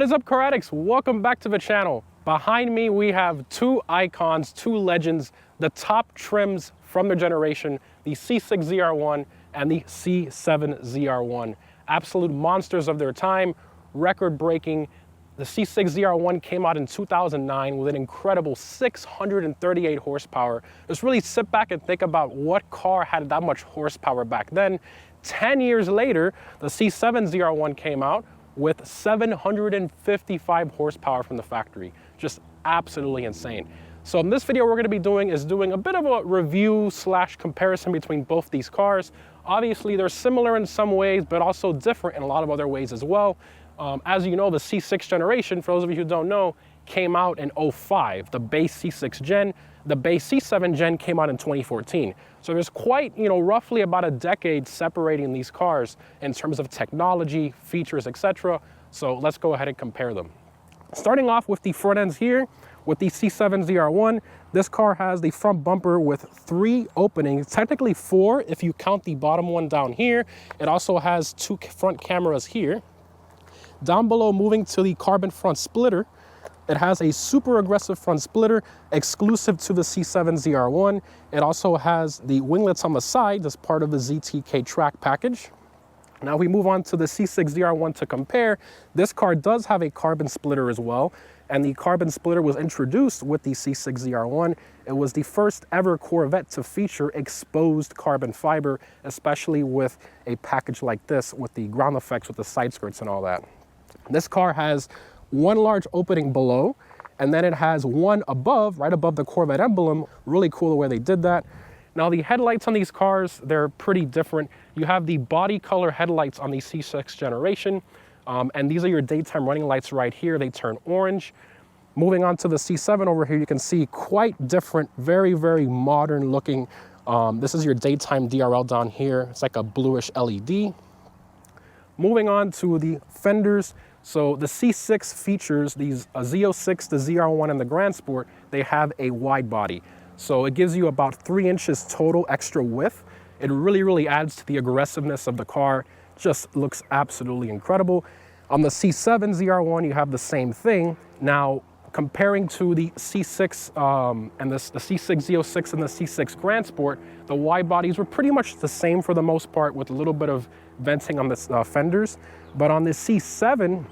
What is up, car addicts? Welcome back to the channel. Behind me, we have two icons, two legends, the top trims from their generation, the C6 ZR1 and the C7 ZR1. Absolute monsters of their time, record-breaking. The C6 ZR1 came out in 2009 with an incredible 638 horsepower. Just really sit back and think about what car had that much horsepower back then. 10 years later, the C7 ZR1 came out with 755 horsepower from the factory. Just absolutely insane. So in this video, we're going to be doing a bit of a review slash comparison between both these cars. Obviously, they're similar in some ways, but also different in a lot of other ways as well. As you know, the C6 generation, for those of you who don't know, came out in 05, the base C6 gen. The base C7 gen came out in 2014. So there's quite, roughly about a decade separating these cars in terms of technology, features, etc. So let's go ahead and compare them. Starting off with the front ends here, with the C7 ZR1, this car has the front bumper with 3 openings, technically 4 if you count the bottom one down here. It also has 2 front cameras here. Down below, moving to the carbon front splitter, it has a super aggressive front splitter exclusive to the C7 ZR1. It also has the winglets on the side as part of the ZTK track package. Now we move on to the C6 ZR1 to compare. This car does have a carbon splitter as well, and the carbon splitter was introduced with the C6 ZR1. It was the first ever Corvette to feature exposed carbon fiber, especially with a package like this with the ground effects with the side skirts and all that. This car has one large opening below, and then it has one above, right above the Corvette emblem. Really cool the way they did that. Now the headlights on these cars, they're pretty different. You have the body color headlights on the C6 generation, and these are your daytime running lights right here. They turn orange. Moving on to the C7 over here, you can see quite different, very, very modern looking. This is your daytime DRL down here. It's like a bluish LED. Moving on to the fenders. So the C6 features these Z06, the ZR1, and the Grand Sport. They have a wide body. So it gives you about 3 inches total extra width. It really, really adds to the aggressiveness of the car. Just looks absolutely incredible. On the C7 ZR1, you have the same thing. Now, comparing to the C6 and the C6 Z06 and the C6 Grand Sport, the wide bodies were pretty much the same for the most part, with a little bit of venting on the fenders. But on the C7,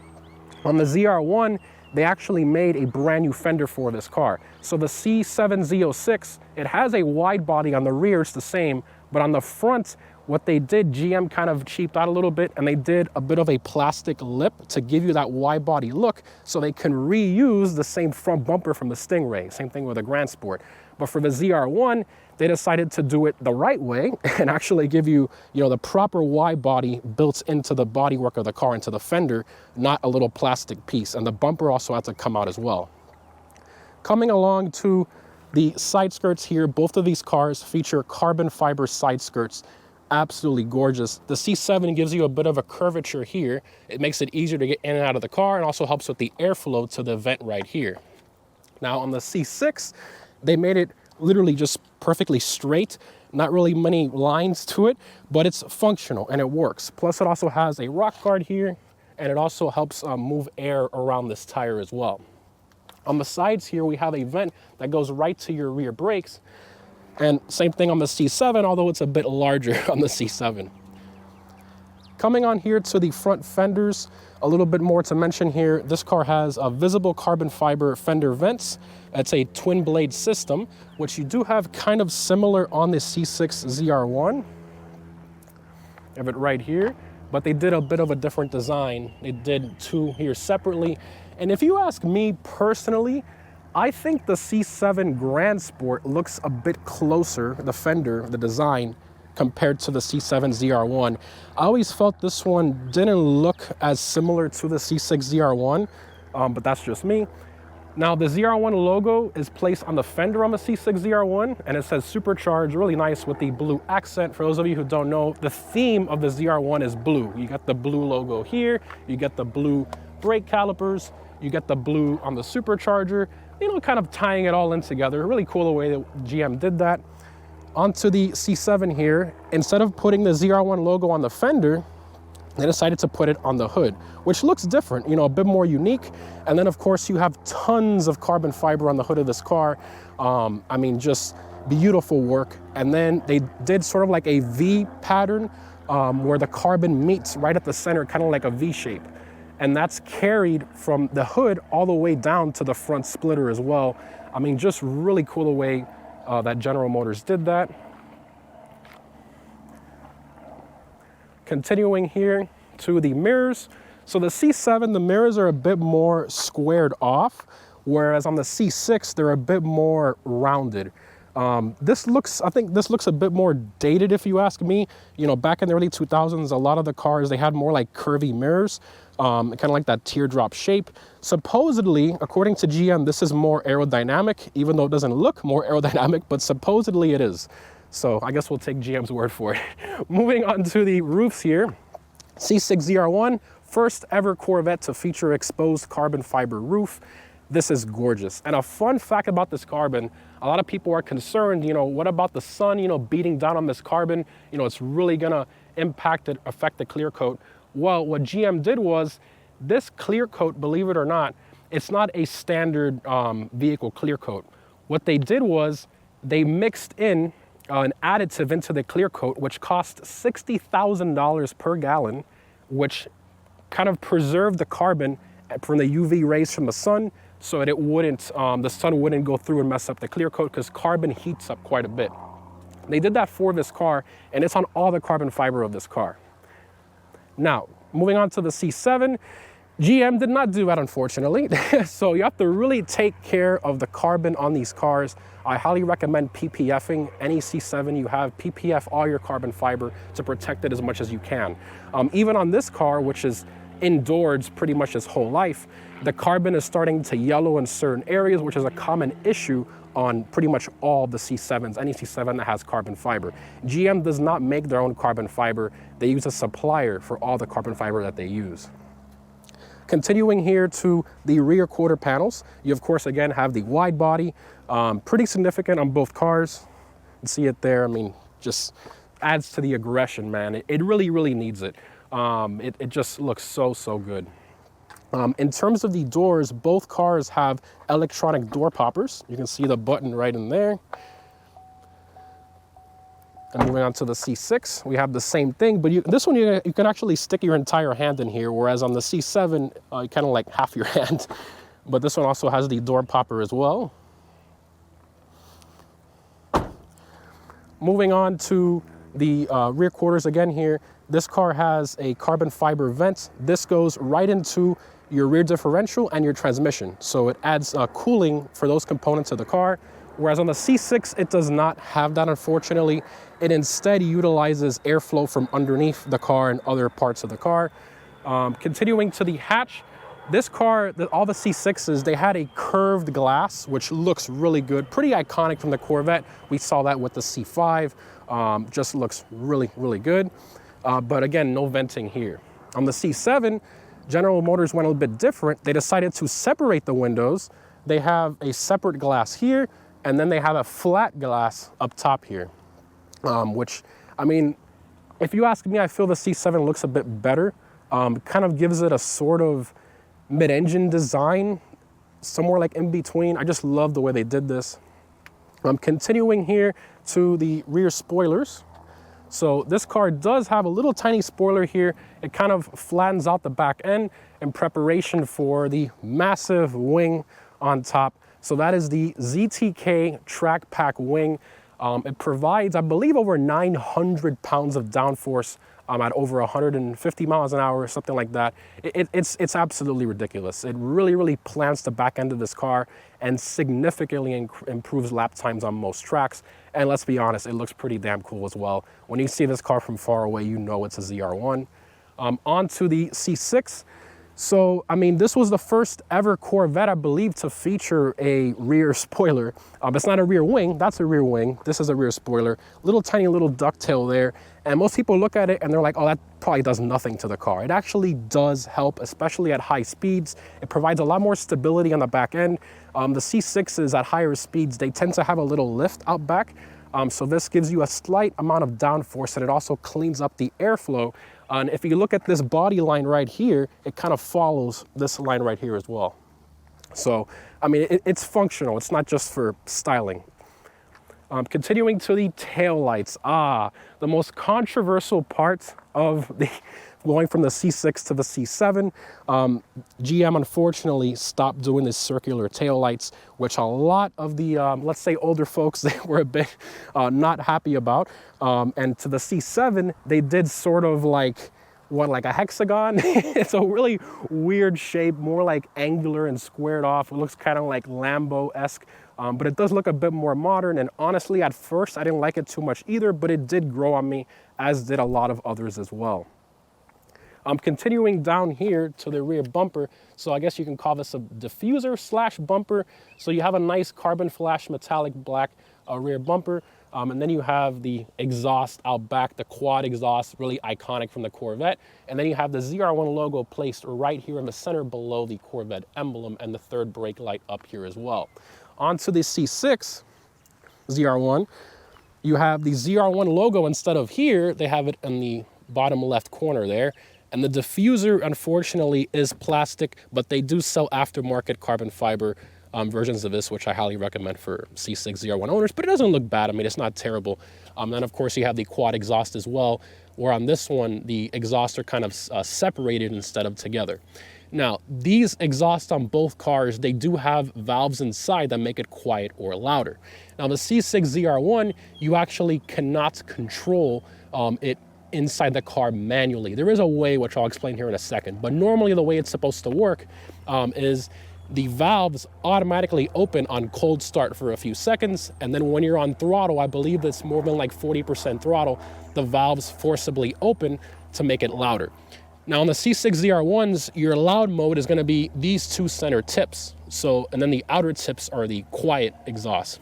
on the ZR1, they actually made a brand new fender for this car. So the C7 Z06, it has a wide body on the rear, it's the same, but on the front, what they did, GM kind of cheaped out a little bit, and they did a bit of a plastic lip to give you that wide body look, so they can reuse the same front bumper from the Stingray. Same thing with the Grand Sport. But for the ZR1, they decided to do it the right way and actually give you, the proper wide body built into the bodywork of the car, into the fender, not a little plastic piece. And the bumper also had to come out as well. Coming along to the side skirts here, both of these cars feature carbon fiber side skirts. Absolutely gorgeous. The C7 gives you a bit of a curvature here. It makes it easier to get in and out of the car, and also helps with the airflow to the vent right here. Now on the C6, they made it literally just perfectly straight, not really many lines to it, but it's functional and it works. Plus it also has a rock guard here, and it also helps move air around this tire as well. On the sides here, we have a vent that goes right to your rear brakes. And same thing on the C7, although it's a bit larger on the C7. Coming on here to the front fenders, a little bit more to mention here. This car has a visible carbon fiber fender vents. It's a twin blade system, which you do have kind of similar on the C6 ZR1. You have it right here, but they did a bit of a different design. They did 2 here separately. And if you ask me personally, I think the C7 Grand Sport looks a bit closer, the fender, the design, compared to the C7 ZR1. I always felt this one didn't look as similar to the C6 ZR1, but that's just me. Now the ZR1 logo is placed on the fender on the C6 ZR1, and it says supercharged, really nice with the blue accent. For those of you who don't know, the theme of the ZR1 is blue. You got the blue logo here, you get the blue brake calipers, you get the blue on the supercharger, kind of tying it all in together. Really cool the way that GM did that. Onto the C7 here, instead of putting the ZR1 logo on the fender, they decided to put it on the hood, which looks different, you know, a bit more unique. And then of course you have tons of carbon fiber on the hood of this car. I mean, just beautiful work. And then they did sort of like a V pattern where the carbon meets right at the center, kind of like a V shape. And that's carried from the hood all the way down to the front splitter as well. I mean, just really cool the way that General Motors did that. Continuing here to the mirrors. So the C7, the mirrors are a bit more squared off, whereas on the C6, they're a bit more rounded. I think this looks a bit more dated if you ask me. You know, back in the early 2000s, a lot of the cars, they had more like curvy mirrors, kind of like that teardrop shape. Supposedly, according to GM, this is more aerodynamic, even though it doesn't look more aerodynamic, but supposedly it is. So I guess we'll take GM's word for it. Moving on to the roofs here. C6 ZR1, first ever Corvette to feature exposed carbon fiber roof. This is gorgeous. And a fun fact about this carbon, a lot of people are concerned, you know, what about the sun, you know, beating down on this carbon? You know, it's really gonna affect the clear coat. Well, what GM did was, this clear coat, believe it or not, it's not a standard vehicle clear coat. What they did was, they mixed in an additive into the clear coat, which cost $60,000 per gallon, which kind of preserved the carbon from the UV rays from the sun, so that it wouldn't, the sun wouldn't go through and mess up the clear coat, because carbon heats up quite a bit. They did that for this car, and it's on all the carbon fiber of this car. Now, moving on to the C7, GM did not do that, unfortunately. So you have to really take care of the carbon on these cars. I highly recommend PPFing any C7 you have. PPF all your carbon fiber to protect it as much as you can. Even on this car, which is indoors pretty much its whole life, the carbon is starting to yellow in certain areas, which is a common issue on pretty much all the C7s, any C7 that has carbon fiber. GM does not make their own carbon fiber. They use a supplier for all the carbon fiber that they use. Continuing here to the rear quarter panels, you of course again have the wide body, pretty significant on both cars. You can see it there. I mean, just adds to the aggression, man. It really, really needs it. It just looks so, so good. In terms of the doors, both cars have electronic door poppers. You can see the button right in there. And moving on to the C6, we have the same thing, but this one you can actually stick your entire hand in here, whereas on the C7, you kind of like half your hand. But this one also has the door popper as well. Moving on to the rear quarters again here, this car has a carbon fiber vent. This goes right into your rear differential and your transmission. So it adds cooling for those components of the car. Whereas on the C6, it does not have that, unfortunately. It instead utilizes airflow from underneath the car and other parts of the car. Continuing to the hatch, this car, all the C6s, they had a curved glass, which looks really good, pretty iconic from the Corvette. We saw that with the C5, just looks really, really good. But again, no venting here. On the C7, General Motors went a little bit different. They decided to separate the windows. They have a separate glass here, and then they have a flat glass up top here, which, I mean, if you ask me, I feel the C7 looks a bit better. Kind of gives it a sort of mid-engine design, somewhere like in between. I just love the way they did this. Continuing here to the rear spoilers. So this car does have a little tiny spoiler here. It kind of flattens out the back end in preparation for the massive wing on top. So that is the ZTK track pack wing. It provides, I believe, over 900 pounds of downforce at over 150 miles an hour, something like that. It's absolutely ridiculous. It really, really plants the back end of this car and significantly improves lap times on most tracks. And let's be honest, it looks pretty damn cool as well. When you see this car from far away, you know it's a ZR1. On to the C6. So, I mean, this was the first ever Corvette, I believe, to feature a rear spoiler. It's not a rear wing, that's a rear wing. This is a rear spoiler. Little tiny little ducktail there. And most people look at it and they're like, oh, that probably does nothing to the car. It actually does help, especially at high speeds. It provides a lot more stability on the back end. The C6s at higher speeds, they tend to have a little lift out back. So this gives you a slight amount of downforce, and it also cleans up the airflow And if you look at this body line right here, it kind of follows this line right here as well. So, I mean, it's functional. It's not just for styling. Continuing to the taillights. The most controversial part of the going from the C6 to the C7, GM unfortunately stopped doing the circular taillights, which a lot of the, let's say older folks, they were a bit not happy about. And to the C7, they did sort of like, like a hexagon? It's a really weird shape, more like angular and squared off. It looks kind of like Lambo-esque. But it does look a bit more modern, and honestly, at first, I didn't like it too much either, but it did grow on me, as did a lot of others as well. Continuing down here to the rear bumper, so I guess you can call this a diffuser slash bumper. So you have a nice carbon flash metallic black rear bumper, and then you have the exhaust out back, the quad exhaust, really iconic from the Corvette, and then you have the ZR1 logo placed right here in the center below the Corvette emblem, and the third brake light up here as well. Onto the C6 ZR1, you have the ZR1 logo. Instead of here, they have it in the bottom left corner there. And the diffuser, unfortunately, is plastic, but they do sell aftermarket carbon fiber versions of this, which I highly recommend for C6 ZR1 owners, but it doesn't look bad. I mean, it's not terrible. Then, of course, you have the quad exhaust as well, where on this one, the exhausts are kind of separated instead of together. Now, these exhausts on both cars, they do have valves inside that make it quiet or louder. Now, the C6 ZR1, you actually cannot control it inside the car manually. There is a way, which I'll explain here in a second, but normally the way it's supposed to work is the valves automatically open on cold start for a few seconds, and then when you're on throttle, I believe it's more than like 40% throttle, the valves forcibly open to make it louder. Now on the C6 ZR1s, your loud mode is going to be these two center tips. So, and then the outer tips are the quiet exhaust.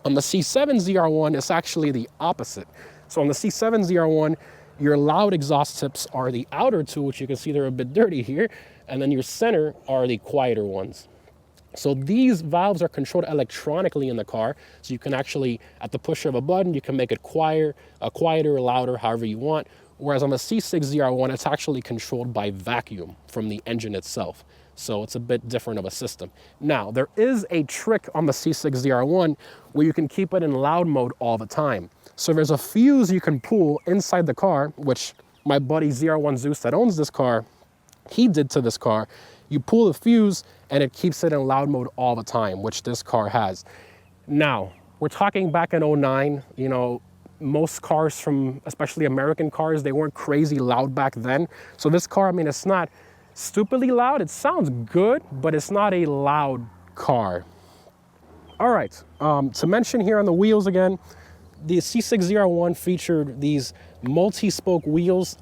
On the C7 ZR1, it's actually the opposite. So on the C7 ZR1, your loud exhaust tips are the outer two, which you can see they're a bit dirty here, and then your center are the quieter ones. So these valves are controlled electronically in the car, so you can actually, at the push of a button, you can make it quieter, louder, however you want. Whereas on the C6 ZR1, it's actually controlled by vacuum from the engine itself. So it's a bit different of a system. Now, there is a trick on the C6 ZR1 where you can keep it in loud mode all the time. So there's a fuse you can pull inside the car, which my buddy ZR1 Zeus that owns this car, he did to this car. You pull the fuse and it keeps it in loud mode all the time, which this car has. Now, we're talking back in 09, you know, most cars from, especially American cars, they weren't crazy loud back then. So this car, I mean, it's not stupidly loud. It sounds good, but it's not a loud car. All right, to mention here on the wheels again, the C6 ZR1 featured these multi-spoke wheels.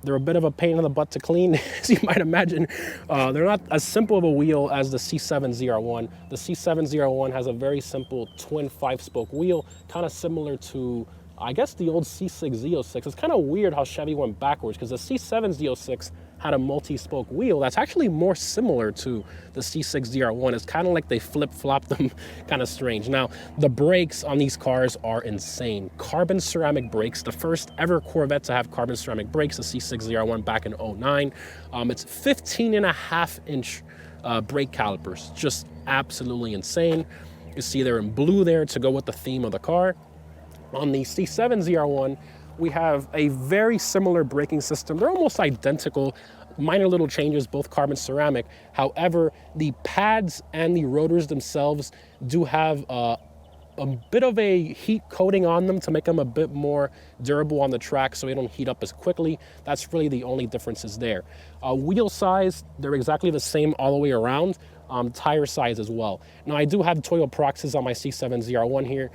They're a bit of a pain in the butt to clean, as you might imagine. They're not as simple of a wheel as the C7 ZR1. The C7 ZR1 has a very simple twin 5-spoke wheel, kind of similar to, I guess, the old C6 Z06. It's kind of weird how Chevy went backwards, because the C7 Z06 had a multi-spoke wheel that's actually more similar to the C6 ZR1. It's kind of like they flip-flopped them, kind of strange. Now, the brakes on these cars are insane. Carbon ceramic brakes, the first ever Corvette to have carbon ceramic brakes, the C6 ZR1 back in 09. It's 15.5-inch brake calipers, just absolutely insane. You see they're in blue there to go with the theme of the car. On the C7 ZR1, we have a very similar braking system. They're almost identical, minor little changes, both carbon ceramic. However, the pads and the rotors themselves do have a bit of a heat coating on them to make them a bit more durable on the track so they don't heat up as quickly. That's really the only differences there. Wheel size, they're exactly the same all the way around. Tire size as well. Now, I do have Toyo Proxys on my C7 ZR1 here.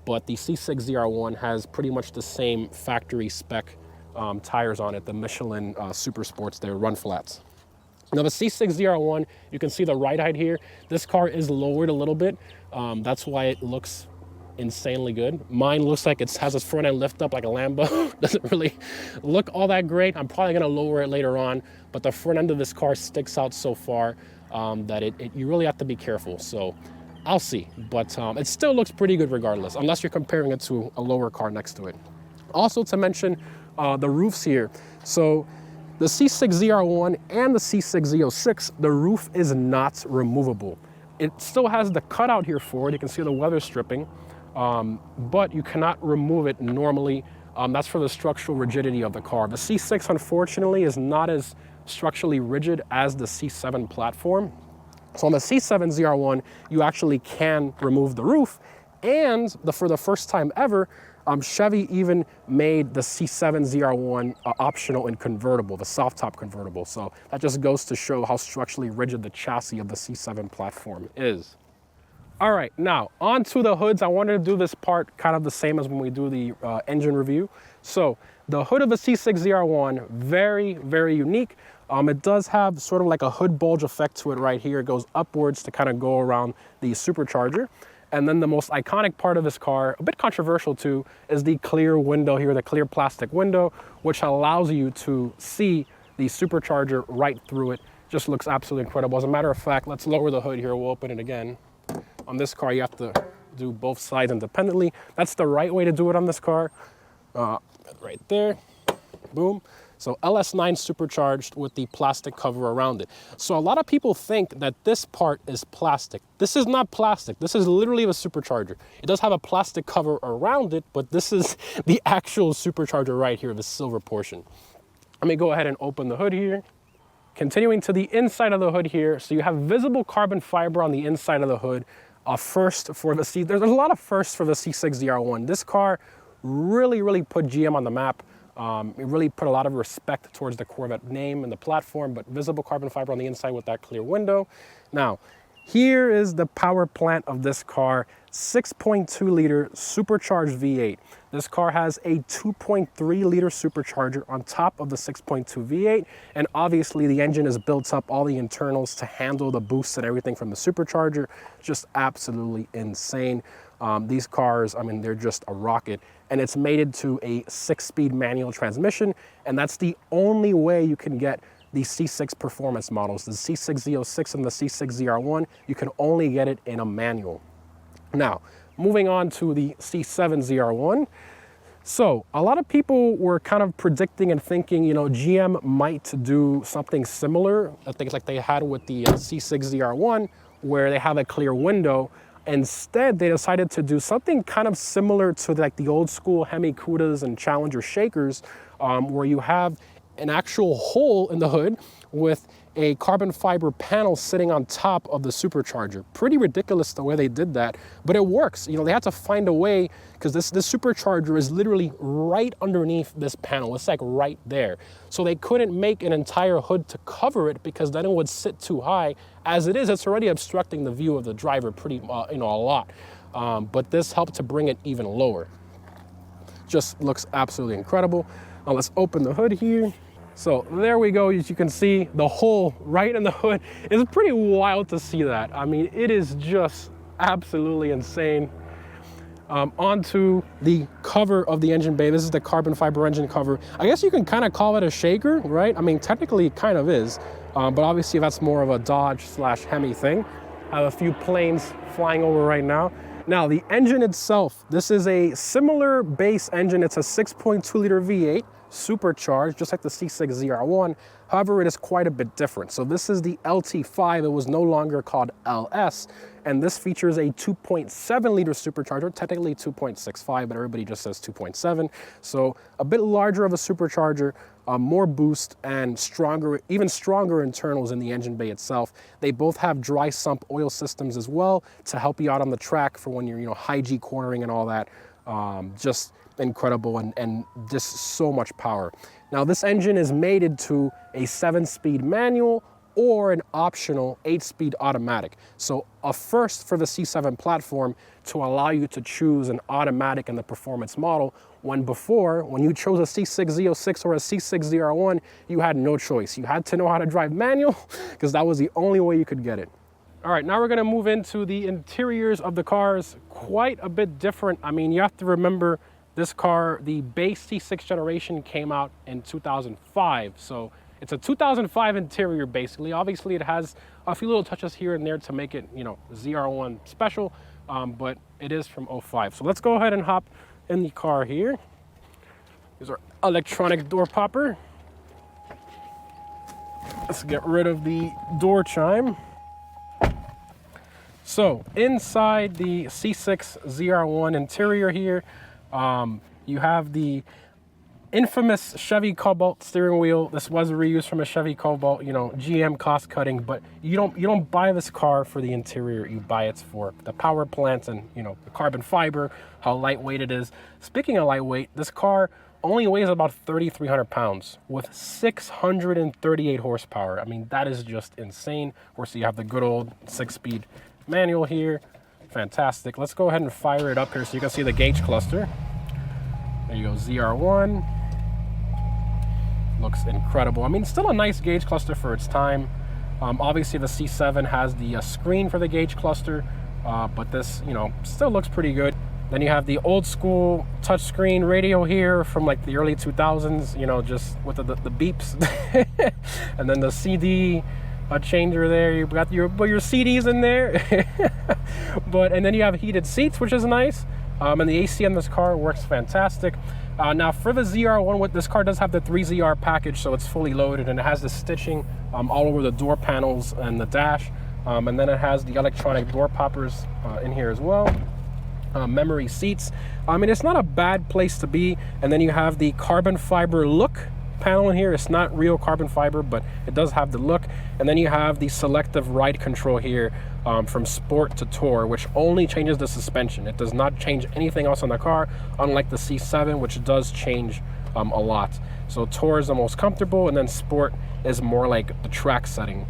But the C6 ZR1 has pretty much the same factory spec tires on it, the Michelin Super Sports, their run flats. Now the C6 ZR1, you can see the ride height here. This car is lowered a little bit. That's why it looks insanely good. Mine looks like it has its front end lift up like a Lambo. Doesn't really look all that great. I'm probably gonna lower it later on, but the front end of this car sticks out so far that you really have to be careful. So I'll see, but it still looks pretty good regardless, unless you're comparing it to a lower car next to it. Also to mention, the roofs here. So the C6 ZR1 and the C6 Z06, the roof is not removable. It still has the cutout here for it. You can see the weather stripping, but you cannot remove it normally. That's for the structural rigidity of the car. The C6, unfortunately, is not as structurally rigid as the C7 platform. So on the C7 ZR1, you actually can remove the roof. And for the first time ever, Chevy even made the C7 ZR1 optional and convertible, the soft top convertible. So that just goes to show how structurally rigid the chassis of the C7 platform is. All right, now onto the hoods. I wanted to do this part kind of the same as when we do the engine review. So the hood of the C6 ZR1, very, very unique. It does have sort of like a hood bulge effect to it right here. It goes upwards to kind of go around the supercharger. And then the most iconic part of this car, a bit controversial too, is the clear window here, the clear plastic window, which allows you to see the supercharger right through it. Just looks absolutely incredible. As a matter of fact, let's lower the hood here. We'll open it again. On this car, you have to do both sides independently. That's the right way to do it on this car. Right there, boom. So LS9 supercharged with the plastic cover around it. So a lot of people think that this part is plastic. This is not plastic. This is literally the supercharger. It does have a plastic cover around it, but this is the actual supercharger right here, the silver portion. Let me go ahead and open the hood here. Continuing to the inside of the hood here. So you have visible carbon fiber on the inside of the hood. A first for the C. There's a lot of firsts for the C6 ZR1. This car really, really put GM on the map. It really put a lot of respect towards the Corvette name and the platform, but visible carbon fiber on the inside with that clear window. Now, here is the power plant of this car, 6.2 liter supercharged V8. This car has a 2.3 liter supercharger on top of the 6.2 V8. And obviously the engine is built up, all the internals to handle the boosts and everything from the supercharger. Just absolutely insane. These cars, I mean, they're just a rocket. And it's mated to a 6-speed manual transmission. And that's the only way you can get the C6 performance models, the C6 Z06 and the C6 ZR1, you can only get it in a manual. Now, moving on to the C7 ZR1. So a lot of people were kind of predicting and thinking, you know, GM might do something similar, things like they had with the C6 ZR1, where they have a clear window. Instead, they decided to do something kind of similar to like the old school Hemi Cudas and Challenger Shakers, where you have an actual hole in the hood with a carbon fiber panel sitting on top of the supercharger. Pretty ridiculous the way they did that, but it works. You know, they had to find a way, because this supercharger is literally right underneath this panel. It's like right there. So they couldn't make an entire hood to cover it, because then it would sit too high. As it is, it's already obstructing the view of the driver pretty, a lot. But this helped to bring it even lower. Just looks absolutely incredible. Now let's open the hood here. So there we go. As you can see, the hole right in the hood is pretty wild to see that. I mean, it is just absolutely insane. Onto the cover of the engine bay. This is the carbon fiber engine cover. I guess you can kind of call it a shaker, right? I mean, technically it kind of is, but obviously that's more of a Dodge / Hemi thing. I have a few planes flying over right now. Now, the engine itself, this is a similar base engine. It's a 6.2 liter V8. Supercharged, just like the C6 ZR1. However, it is quite a bit different. So this is the LT5. It was no longer called LS, and this features a 2.7 liter supercharger, technically 2.65, but everybody just says 2.7. So a bit larger of a supercharger, more boost, and stronger, even stronger internals in the engine bay itself. They both have dry sump oil systems as well to help you out on the track for when you're, you know, high G cornering and all that. Just incredible, and just so much power. Now, this engine is mated to a 7-speed manual or an optional 8-speed automatic. So a first for the C7 platform to allow you to choose an automatic in the performance model, when before, when you chose a C6 Z06 or a C6 ZR1, you had no choice. You had to know how to drive manual, because that was the only way you could get it. All right, now we're gonna move into the interiors of the cars. Quite a bit different. I mean, you have to remember, this car, the base C6 generation, came out in 2005. So it's a 2005 interior, basically. Obviously, it has a few little touches here and there to make it, you know, ZR1 special, but it is from 05. So let's go ahead and hop in the car here. These are electronic door popper. Let's get rid of the door chime. So inside the C6 ZR1 interior here, you have the infamous Chevy Cobalt steering wheel. This was reused from a Chevy Cobalt, you know, GM cost cutting, but you don't buy this car for the interior. You buy it for the power plant and, you know, the carbon fiber, how lightweight it is. Speaking of lightweight, this car only weighs about 3,300 pounds with 638 horsepower. I mean, that is just insane. Of course, you have the good old 6-speed manual here. Fantastic. Let's go ahead and fire it up here so you can see the gauge cluster. There you go, ZR1. Looks incredible. I mean, still a nice gauge cluster for its time. Obviously, the C7 has the screen for the gauge cluster, but this, you know, still looks pretty good. Then you have the old school touchscreen radio here from like the early 2000s, you know, just with the beeps. And then the CD changer there. You've got your CDs in there. And then you have heated seats, which is nice. And the AC on this car works fantastic. Now for the ZR1, this car does have the 3ZR package, so it's fully loaded, and it has the stitching all over the door panels and the dash. And then it has the electronic door poppers in here as well. Memory seats. I mean, it's not a bad place to be. And then you have the carbon fiber look panel in here. It's not real carbon fiber, but it does have the look. And then you have the selective ride control here from sport to tour, which only changes the suspension. It does not change anything else on the car, unlike the C7, which does change a lot. So tour is the most comfortable, and then sport is more like the track setting.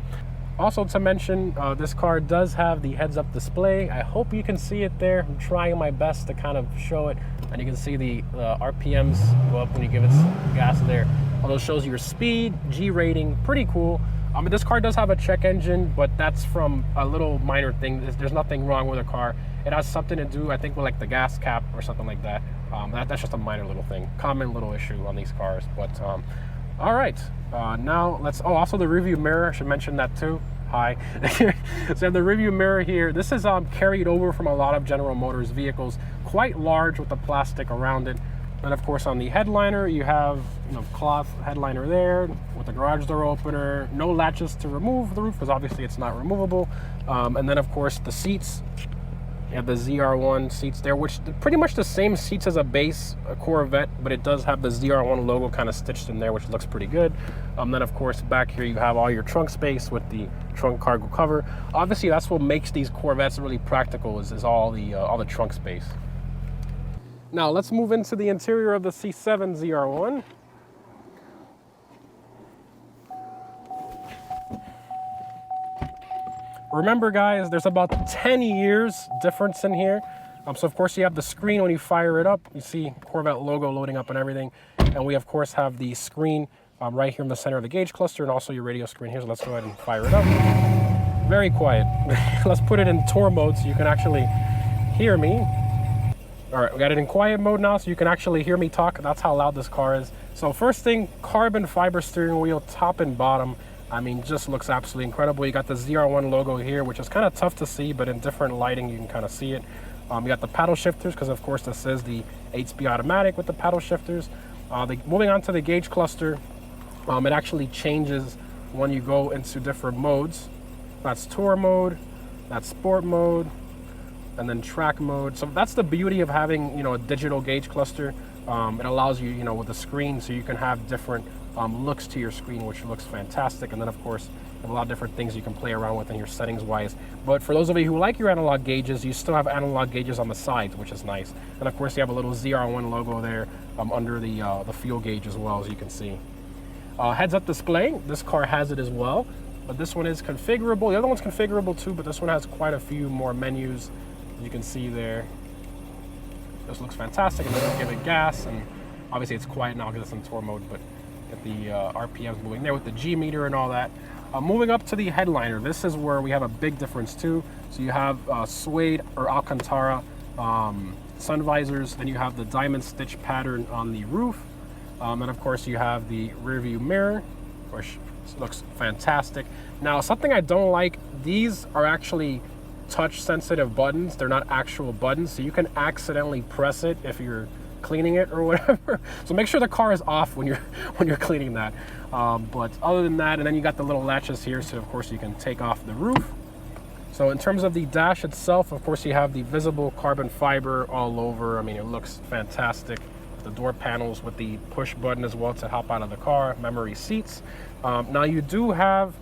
Also to mention, this car does have the heads-up display. I hope you can see it there. I'm trying my best to kind of show it, and you can see the RPMs go up when you give it gas there. Although it shows your speed, G rating, pretty cool. This car does have a check engine, but that's from a little minor thing. There's nothing wrong with the car. It has something to do, I think, with like the gas cap or something like that. That's just a minor little thing, common little issue on these cars. But all right, now let's, also the rearview mirror, I should mention that too. Hi. So the rearview mirror here, this is carried over from a lot of General Motors vehicles, quite large with the plastic around it. And of course on the headliner, you have, you know, cloth headliner there with the garage door opener, no latches to remove the roof because obviously it's not removable. And then of course the seats, you have the ZR1 seats there, which pretty much the same seats as a base Corvette, but it does have the ZR1 logo kind of stitched in there, which looks pretty good. Then of course back here you have all your trunk space with the trunk cargo cover. Obviously that's what makes these Corvettes really practical, is all the trunk space. Now let's move into the interior of the C7 ZR1. Remember guys, there's about 10 years difference in here. So of course you have the screen when you fire it up. You see Corvette logo loading up and everything. And we of course have the screen right here in the center of the gauge cluster, and also your radio screen here. So let's go ahead and fire it up. Very quiet. Let's put it in tour mode so you can actually hear me. All right, we got it in quiet mode now so you can actually hear me talk. That's how loud this car is. So first thing, carbon fiber steering wheel, top and bottom. I mean, just looks absolutely incredible. You got the ZR1 logo here, which is kind of tough to see, but in different lighting, you can kind of see it. You got the paddle shifters, because of course this is the 8-speed automatic with the paddle shifters. Moving on to the gauge cluster, it actually changes when you go into different modes. That's tour mode, that's sport mode, and then track mode. So that's the beauty of having, you know, a digital gauge cluster. It allows you, you know, with the screen, so you can have different looks to your screen, which looks fantastic. And then of course you have a lot of different things you can play around with in your settings wise. But for those of you who like your analog gauges, you still have analog gauges on the sides, which is nice. And of course you have a little ZR1 logo there under the fuel gauge as well, as you can see. Heads-up display, this car has it as well, but this one is configurable. The other one's configurable too, but this one has quite a few more menus. You can see there. This looks fantastic. And then give it gas, and obviously it's quiet now because it's in tour mode, but get the RPMs moving there with the G meter and all that. Moving up to the headliner, this is where we have a big difference too. So you have suede or Alcantara sun visors, then you have the diamond stitch pattern on the roof, and of course you have the rear view mirror, which looks fantastic. Now something I don't like, these are actually touch sensitive buttons. They're not actual buttons, so you can accidentally press it if you're cleaning it or whatever. So make sure the car is off when you're cleaning that. But other than that, and then you got the little latches here, so of course you can take off the roof. So in terms of the dash itself, of course you have the visible carbon fiber all over. I mean, it looks fantastic. The door panels with the push button as well to hop out of the car, memory seats. Now you do have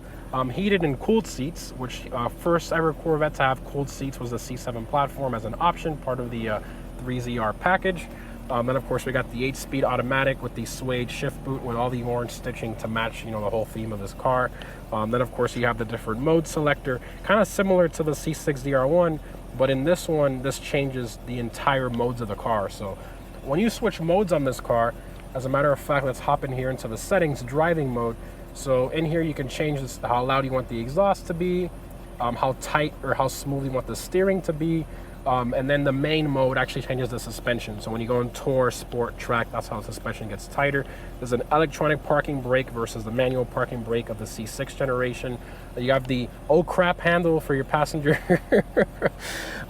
heated and cooled seats, which first ever Corvette to have cooled seats was the C7 platform as an option, part of the 3ZR package. Then of course we got the 8-speed automatic with the suede shift boot with all the orange stitching to match, you know, the whole theme of this car. Then of course you have the different mode selector, kind of similar to the C6 ZR1, but in this one, this changes the entire modes of the car. So when you switch modes on this car, as a matter of fact, let's hop in here into the settings, driving mode. So in here you can change this, how loud you want the exhaust to be, how tight or how smooth you want the steering to be. And then the main mode actually changes the suspension. So when you go in Tour, Sport, Track, that's how the suspension gets tighter. There's an electronic parking brake versus the manual parking brake of the C6 generation. You have the oh crap handle for your passenger.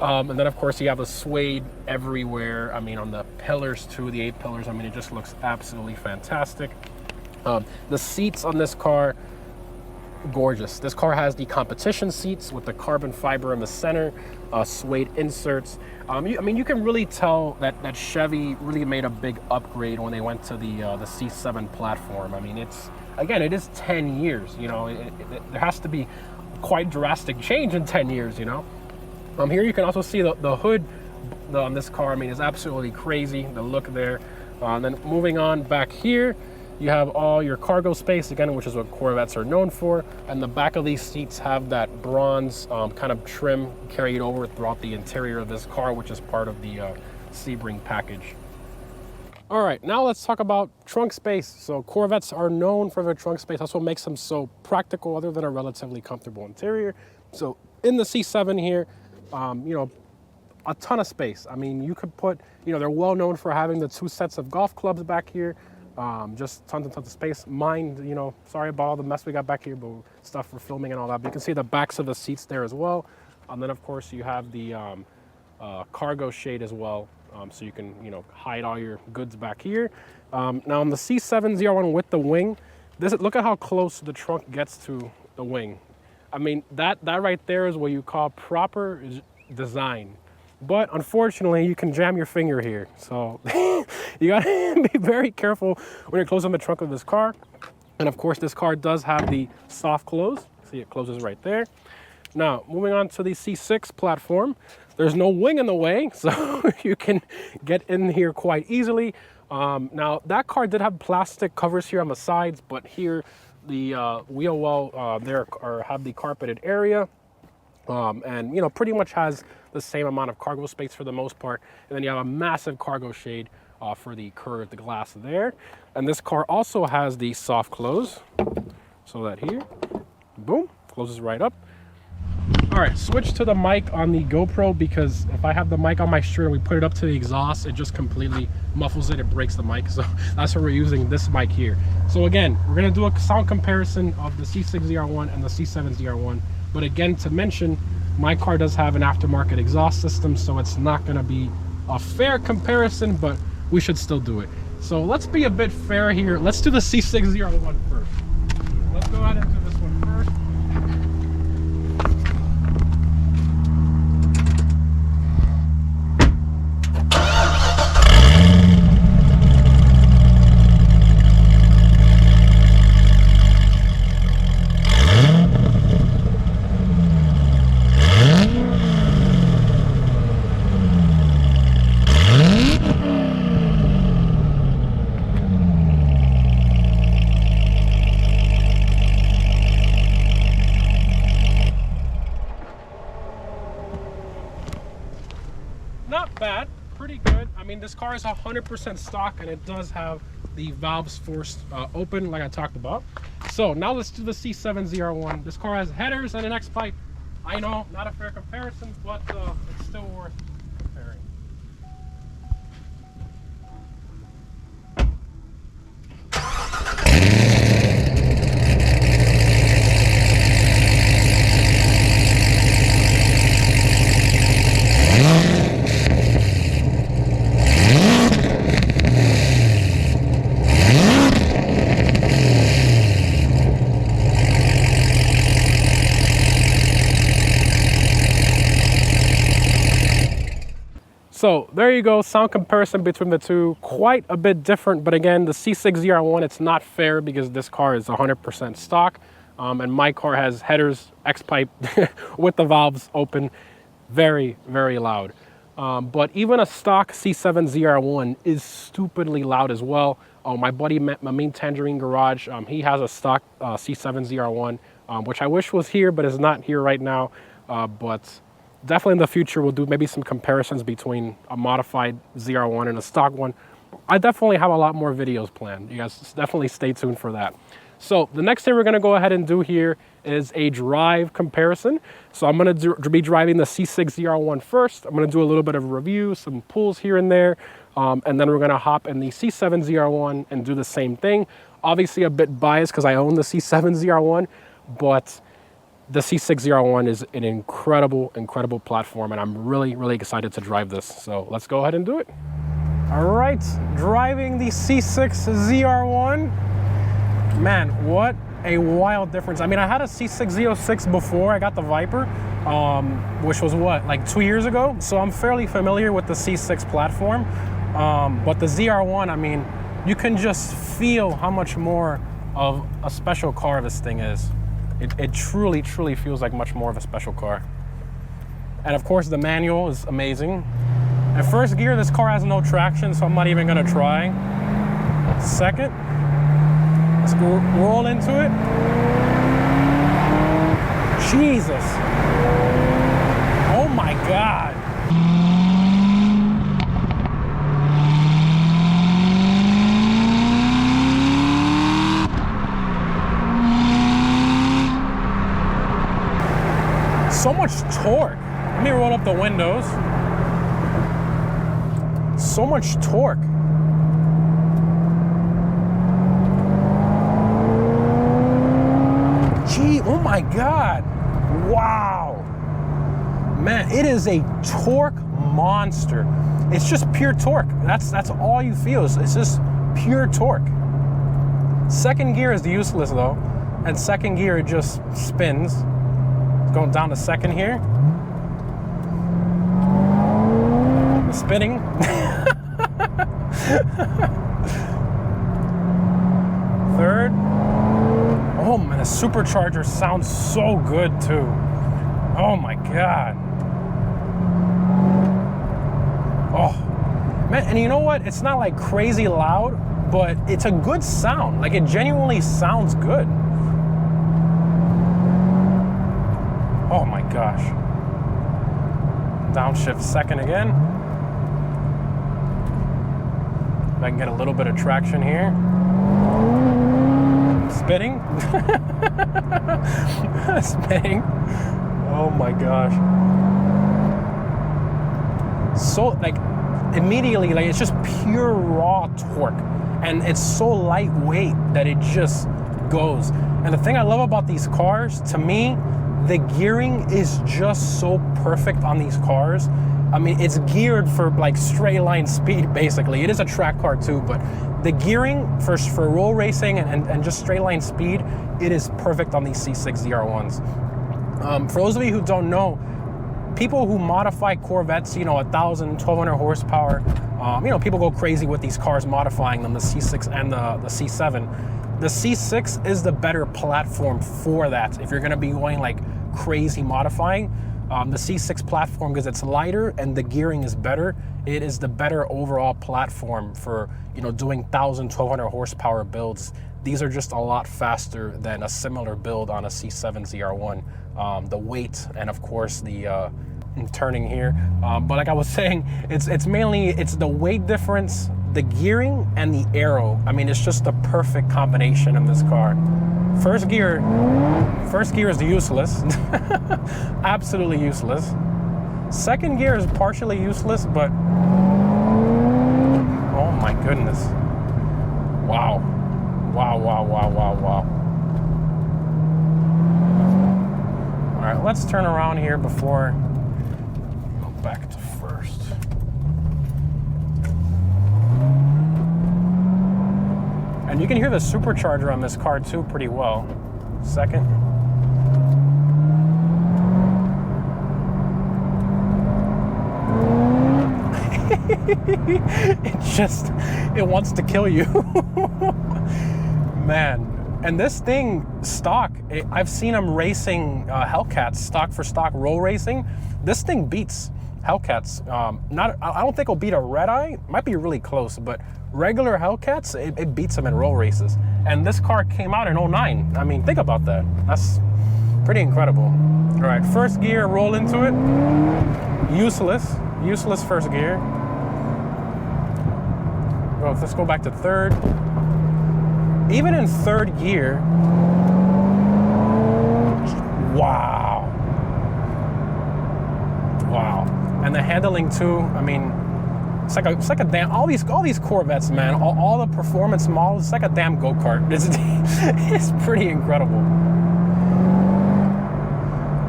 And then of course you have a suede everywhere. I mean, on the pillars too, the 8 pillars. I mean, it just looks absolutely fantastic. The seats on this car, gorgeous. This car has the competition seats with the carbon fiber in the center, suede inserts. I mean, you can really tell that Chevy really made a big upgrade when they went to the C7 platform. I mean, it is 10 years, you know, there has to be quite drastic change in 10 years, you know. Here you can also see the hood on this car. I mean, it's absolutely crazy, the look there. Then moving on back here, you have all your cargo space, again, which is what Corvettes are known for. And the back of these seats have that bronze kind of trim carried over throughout the interior of this car, which is part of the Sebring package. All right, now let's talk about trunk space. So Corvettes are known for their trunk space. That's what makes them so practical, other than a relatively comfortable interior. So in the C7 here, you know, a ton of space. I mean, you could put, you know, they're well known for having the 2 sets of golf clubs back here. Just tons and tons of space. Mind, you know, sorry about all the mess we got back here, but stuff for filming and all that. But you can see the backs of the seats there as well. And then of course you have the cargo shade as well. So you can, you know, hide all your goods back here. Now on the C7 ZR1 with the wing, look at how close the trunk gets to the wing. I mean, that right there is what you call proper design. But unfortunately, you can jam your finger here. So you gotta be very careful when you're closing the trunk of this car. And of course, this car does have the soft close. See, it closes right there. Now, moving on to the C6 platform, there's no wing in the way, so you can get in here quite easily. Now, that car did have plastic covers here on the sides, but here, the wheel well have the carpeted area. And, you know, pretty much has the same amount of cargo space for the most part. And then you have a massive cargo shade for the curved glass there. And this car also has the soft close. So that here, boom, closes right up. All right, switch to the mic on the GoPro, because if I have the mic on my shirt and we put it up to the exhaust, it just completely muffles it, it breaks the mic. So that's why we're using this mic here. So again, we're gonna do a sound comparison of the C6 ZR1 and the C7 ZR1. But again, to mention, my car does have an aftermarket exhaust system, so it's not gonna be a fair comparison, but we should still do it. So let's be a bit fair here. Let's do the C6 ZR1 first. Let's go ahead and do this one first. Not bad, pretty good. I mean, this car is 100% stock, and it does have the valves forced open like I talked about. So now let's do the C7 ZR1. This car has headers and an X pipe. I know, not a fair comparison, but it's still worth comparing. So there you go, sound comparison between the two, quite a bit different. But again, the C6 ZR1, it's not fair because this car is 100% stock. And my car has headers, X-pipe with the valves open, very, very loud. But even a stock C7 ZR1 is stupidly loud as well. My buddy, my main Tangerine Garage, he has a stock C7 ZR1, which I wish was here, but is not here right now. But definitely in the future, we'll do maybe some comparisons between a modified ZR1 and a stock one. I definitely have a lot more videos planned. You guys definitely stay tuned for that. So the next thing we're gonna go ahead and do here is a drive comparison. So I'm gonna be driving the C6 ZR1 first. I'm gonna do a little bit of a review, some pulls here and there, and then we're gonna hop in the C7 ZR1 and do the same thing. Obviously a bit biased because I own the C7 ZR1, but the C6 ZR1 is an incredible, incredible platform, and I'm really, really excited to drive this. So let's go ahead and do it. All right, driving the C6 ZR1. Man, what a wild difference. I mean, I had a C6 Z06 before I got the Viper, which was what, like 2 years ago? So I'm fairly familiar with the C6 platform. But the ZR1, I mean, you can just feel how much more of a special car this thing is. It truly, truly feels like much more of a special car. And of course, the manual is amazing. In first gear, this car has no traction, so I'm not even gonna try. Second, let's go roll into it. Jesus. Oh my God. So much torque. Let me roll up the windows. So much torque. Gee, oh my God. Wow. Man, it is a torque monster. It's just pure torque. That's all you feel. It's just pure torque. Second gear is useless though. And second gear, it just spins. Going down to second here. The spinning. Third. Oh man, the supercharger sounds so good too. Oh my God. Oh man, and you know what? It's not like crazy loud, but it's a good sound. Like it genuinely sounds good. Oh my gosh. Downshift second again. If I can get a little bit of traction here. Spinning. Spinning. Oh my gosh. So like immediately, like it's just pure raw torque. And it's so lightweight that it just goes. And the thing I love about these cars, to me, the gearing is just so perfect on these cars. I mean, it's geared for like straight line speed, basically. It is a track car too, but the gearing for roll racing and just straight line speed, it is perfect on these C6 ZR1s. For those of you who don't know, people who modify Corvettes, you know, 1,000, 1,200 horsepower, you know, people go crazy with these cars modifying them, the C6 and the C7. The C6 is the better platform for that. If you're gonna be going like crazy modifying, the C6 platform, because it's lighter and the gearing is better, it is the better overall platform for, you know, doing 1,000, 1,200 horsepower builds. These are just a lot faster than a similar build on a C7 ZR1. The weight and of course the turning here. But like I was saying, it's mainly the weight difference, the gearing, and the aero. I mean, it's just the perfect combination in this car. First gear is useless. Absolutely useless. Second gear is partially useless, but oh my goodness. Wow. Wow, wow, wow, wow, wow. All right, let's turn around here before we go back to first. And you can hear the supercharger on this car too pretty well. Second. it wants to kill you. Man. And this thing, stock, I've seen them racing Hellcats, stock for stock roll racing. This thing beats Hellcats. I don't think it'll beat a red eye. Might be really close, but regular Hellcats, it beats them in roll races. And this car came out in 09. I mean, think about that. That's pretty incredible. All right, first gear, roll into it. Useless first gear. Well, let's go back to third. Even in third gear, wow. And the handling too, I mean, it's like a damn, all these Corvettes, man, all the performance models, it's like a damn go-kart. It's pretty incredible.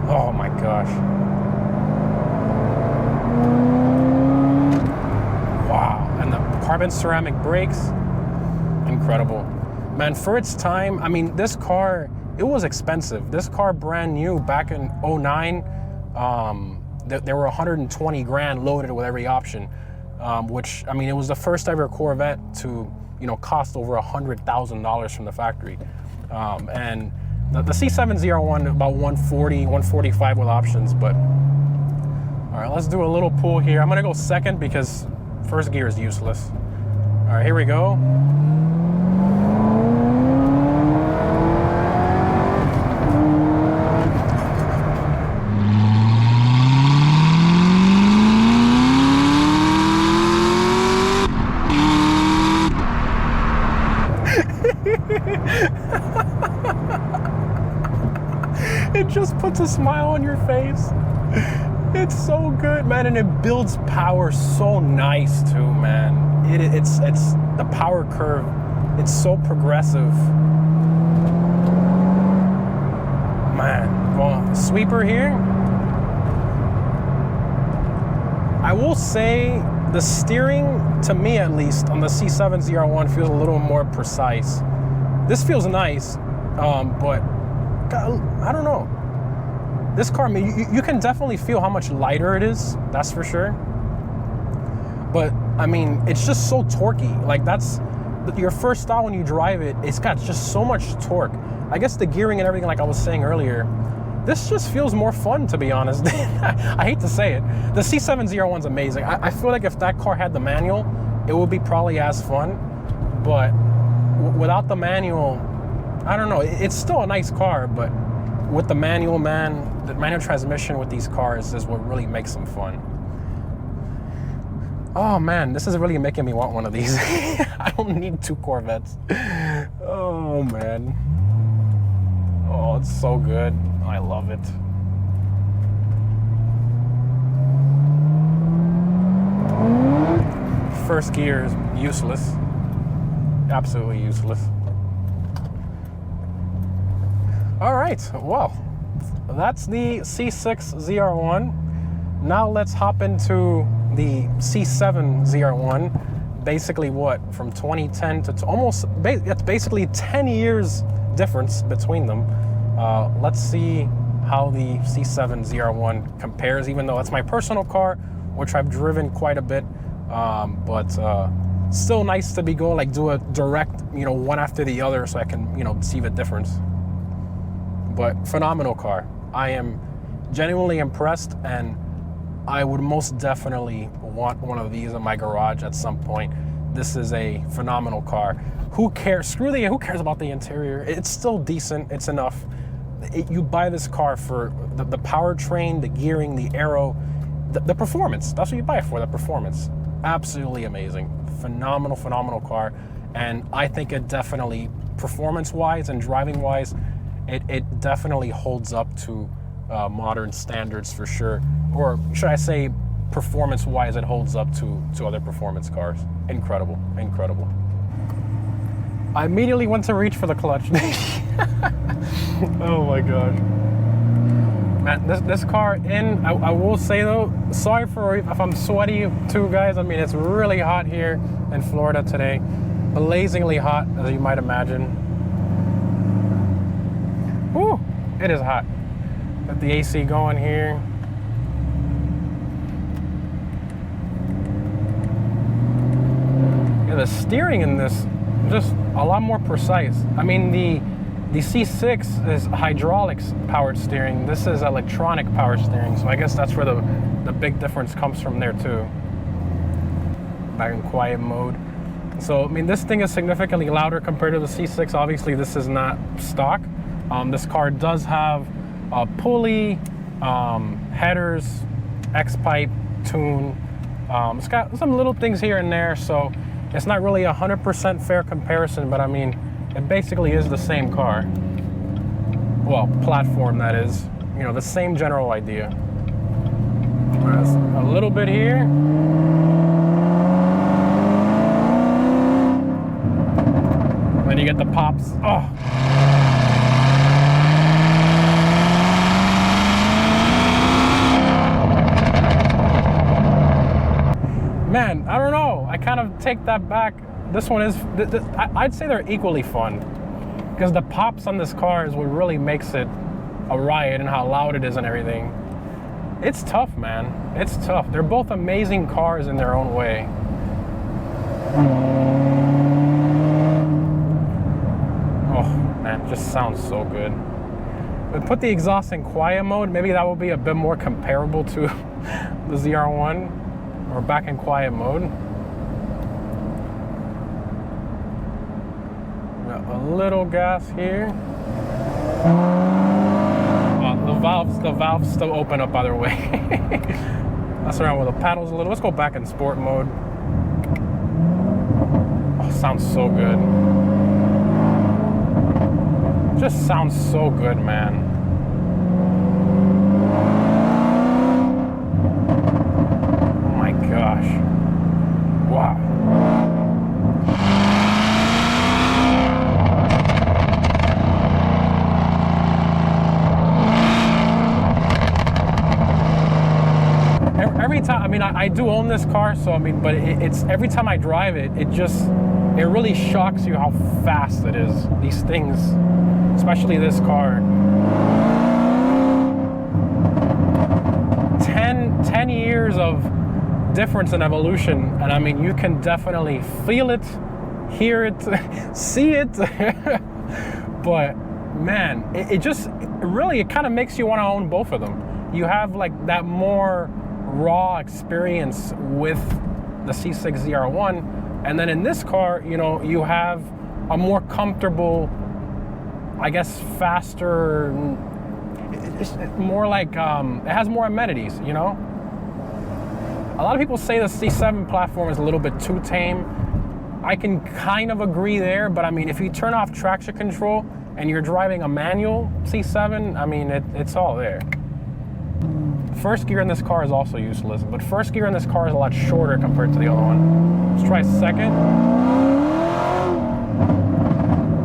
Oh my gosh. Wow, and the carbon ceramic brakes, incredible. Man, for its time, I mean, this car, it was expensive. This car brand new back in 09, there were 120 grand loaded with every option, which, I mean, it was the first ever Corvette to, cost over $100,000 from the factory. And the C7 ZR1, about 140, 145 with options, but all right, let's do a little pull here. I'm gonna go second because first gear is useless. All right, here we go. It just puts a smile on your face. It's so good, man, and it builds power so nice too, man. It's the power curve. It's so progressive, man. Well, sweeper here. I will say the steering, to me at least, on the C7 ZR1 feels a little more precise. This feels nice, but I don't know. This car, I mean, you can definitely feel how much lighter it is, that's for sure. But, I mean, it's just so torquey. Like, that's your first thought when you drive it. It's got just so much torque. I guess the gearing and everything, like I was saying earlier, this just feels more fun, to be honest. I hate to say it. The C7 ZR1's amazing. I feel like if that car had the manual, it would be probably as fun. But without the manual, I don't know. It's still a nice car, but with the manual, man, the manual transmission with these cars is what really makes them fun. Oh man, this is really making me want one of these. I don't need two Corvettes. Oh man. Oh, it's so good. I love it. First gear is useless. Absolutely useless. All right, well, that's the C6 ZR1. Now let's hop into the C7 ZR1. Basically what, from 2010 to almost, it's basically 10 years difference between them. Let's see how the C7 ZR1 compares, even though that's my personal car, which I've driven quite a bit, but still nice to be going, like do a direct, one after the other so I can, see the difference. But phenomenal car. I am genuinely impressed, and I would most definitely want one of these in my garage at some point. This is a phenomenal car. Who cares? Who cares about the interior? It's still decent. It's enough. You buy this car for the powertrain, the gearing, the aero, the performance. That's what you buy it for, the performance. Absolutely amazing. Phenomenal car. And I think it definitely, performance-wise and driving-wise, it definitely holds up to modern standards for sure. Or should I say, performance-wise, it holds up to other performance cars. Incredible. I immediately went to reach for the clutch. Oh my gosh. Man, this car I will say though, sorry for if I'm sweaty too, guys. I mean, it's really hot here in Florida today. Blazingly hot, as you might imagine. Whew, it is hot. Got the AC going here. Yeah, the steering in this just a lot more precise. I mean, the C6 is hydraulics powered steering. This is electronic power steering. So I guess that's where the big difference comes from there too. Back in quiet mode. So, I mean, this thing is significantly louder compared to the C6. Obviously, this is not stock. This car does have a pulley, headers, X-pipe, tune. It's got some little things here and there, so it's not really 100% fair comparison, but I mean, it basically is the same car. Well, platform that is. You know, the same general idea. A little bit here. Then you get the pops. Oh. Man, I don't know. I kind of take that back. This one is, I'd say they're equally fun. Because the pops on this car is what really makes it a riot and how loud it is and everything. It's tough, man. It's tough. They're both amazing cars in their own way. Oh, man, it just sounds so good. But put the exhaust in quiet mode, maybe that will be a bit more comparable to the ZR1. We're back in quiet mode. Got a little gas here. The valves still open up either way. Mess around with the paddles a little. Let's go back in sport mode. Oh, sounds so good. Just sounds so good, man. Gosh. Wow. Every time, I mean, I do own this car, so I mean, but it's every time I drive it, it really shocks you how fast it is. These things, especially this car. 10 years of difference in evolution, and I mean, you can definitely feel it, hear it, see it. But man, it kind of makes you want to own both of them. You have like that more raw experience with the C6 ZR1, and then in this car, you know, you have a more comfortable, I guess, faster, it's more like it has more amenities, you know. A lot of people say the C7 platform is a little bit too tame. I can kind of agree there, but I mean, if you turn off traction control and you're driving a manual C7, I mean, it's all there. First gear in this car is also useless, but first gear in this car is a lot shorter compared to the other one. Let's try second.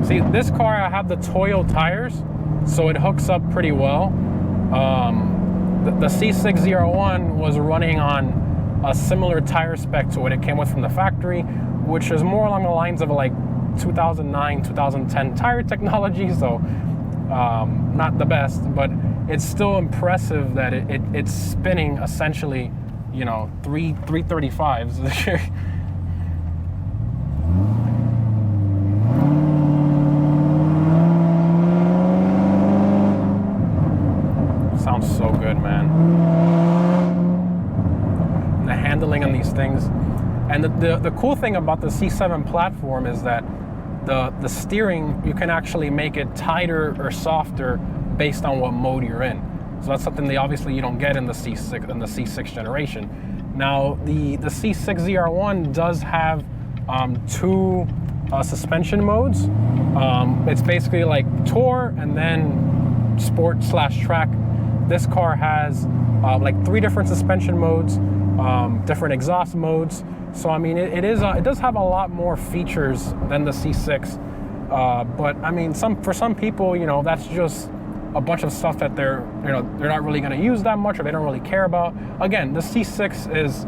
See, this car, I have the Toyo tires, so it hooks up pretty well. The C6 ZR1 was running on a similar tire spec to what it came with from the factory, which is more along the lines of like 2009, 2010 tire technology, so not the best, but it's still impressive that it's spinning essentially, you know, 335s. Sounds so good, man. The handling on these things. And the cool thing about the C7 platform is that the steering, you can actually make it tighter or softer based on what mode you're in. So that's something that obviously you don't get in the C6 generation. Now the C6 ZR1 does have two suspension modes. It's basically like Tour and then Sport / Track. This car has like 3 different suspension modes, different exhaust modes. So I mean, it does have a lot more features than the C6. But I mean, for some people, you know, that's just a bunch of stuff that they're not really going to use that much, or they don't really care about. Again, the C6 is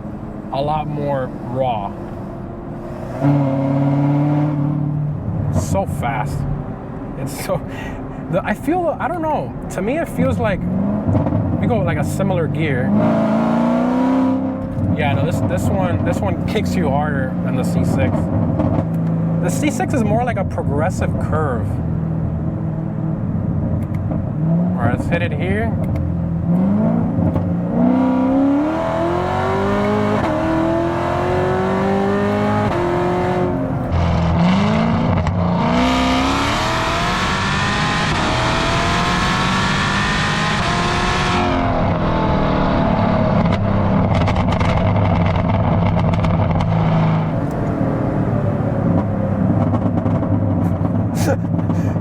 a lot more raw. So fast. It's so. I don't know. To me, it feels like we go with like a similar gear. Yeah, no, this one kicks you harder than the C6. The C6 is more like a progressive curve. All right, let's hit it here.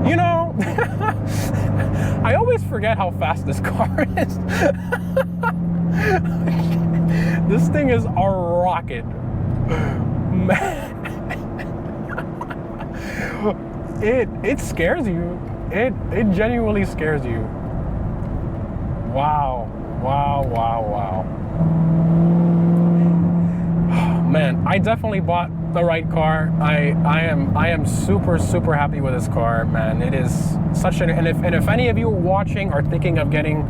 You know, I always forget how fast this car is. This thing is a rocket. Man. It scares you. It genuinely scares you. Wow. Wow, wow, wow. Man, I definitely bought the right car. I am super happy with this car, man. It is such an, and if any of you watching are thinking of getting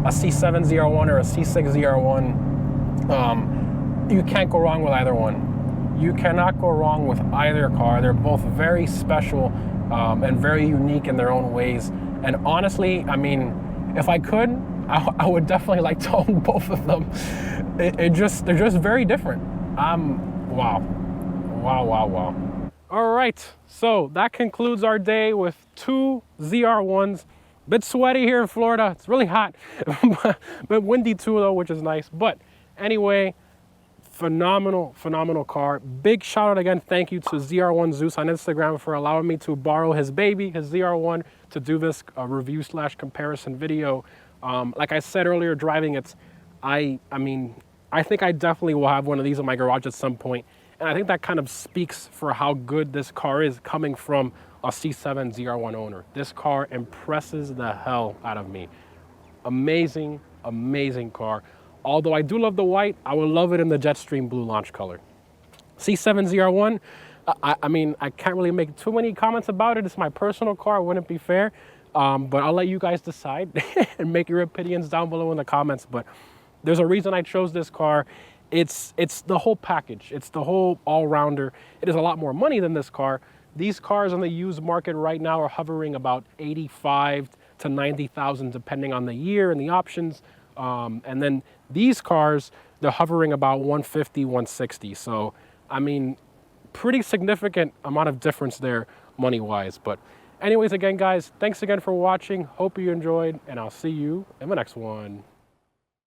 a C7 ZR1 or a C6 ZR1, you can't go wrong with either one. You cannot go wrong with either car. They're both very special and very unique in their own ways. And honestly, I mean, if I could, I would definitely like to own both of them. They're just very different. Wow. All right, so that concludes our day with 2 ZR1s. Bit sweaty here in Florida. It's really hot, but windy too though, which is nice. But anyway, phenomenal car. Big shout out again, thank you to ZR1 Zeus on Instagram for allowing me to borrow his baby, his ZR1, to do this review / comparison video. Like I said earlier, driving it, I mean, I think I definitely will have one of these in my garage at some point. And I think that kind of speaks for how good this car is coming from a C7 ZR1 owner. This car impresses the hell out of me. Amazing car. Although I do love the white, I would love it in the Jetstream blue launch color. C7 ZR1, I mean, I can't really make too many comments about it. It's my personal car, it wouldn't be fair. But I'll let you guys decide and make your opinions down below in the comments. But there's a reason I chose this car. It's the whole package. It's the whole all-rounder. It is a lot more money than this car. These cars on the used market right now are hovering about 85 to 90,000 depending on the year and the options. And then these cars, they're hovering about 150, 160. So, I mean, pretty significant amount of difference there money-wise. But anyways, again, guys, thanks again for watching. Hope you enjoyed, and I'll see you in the next one.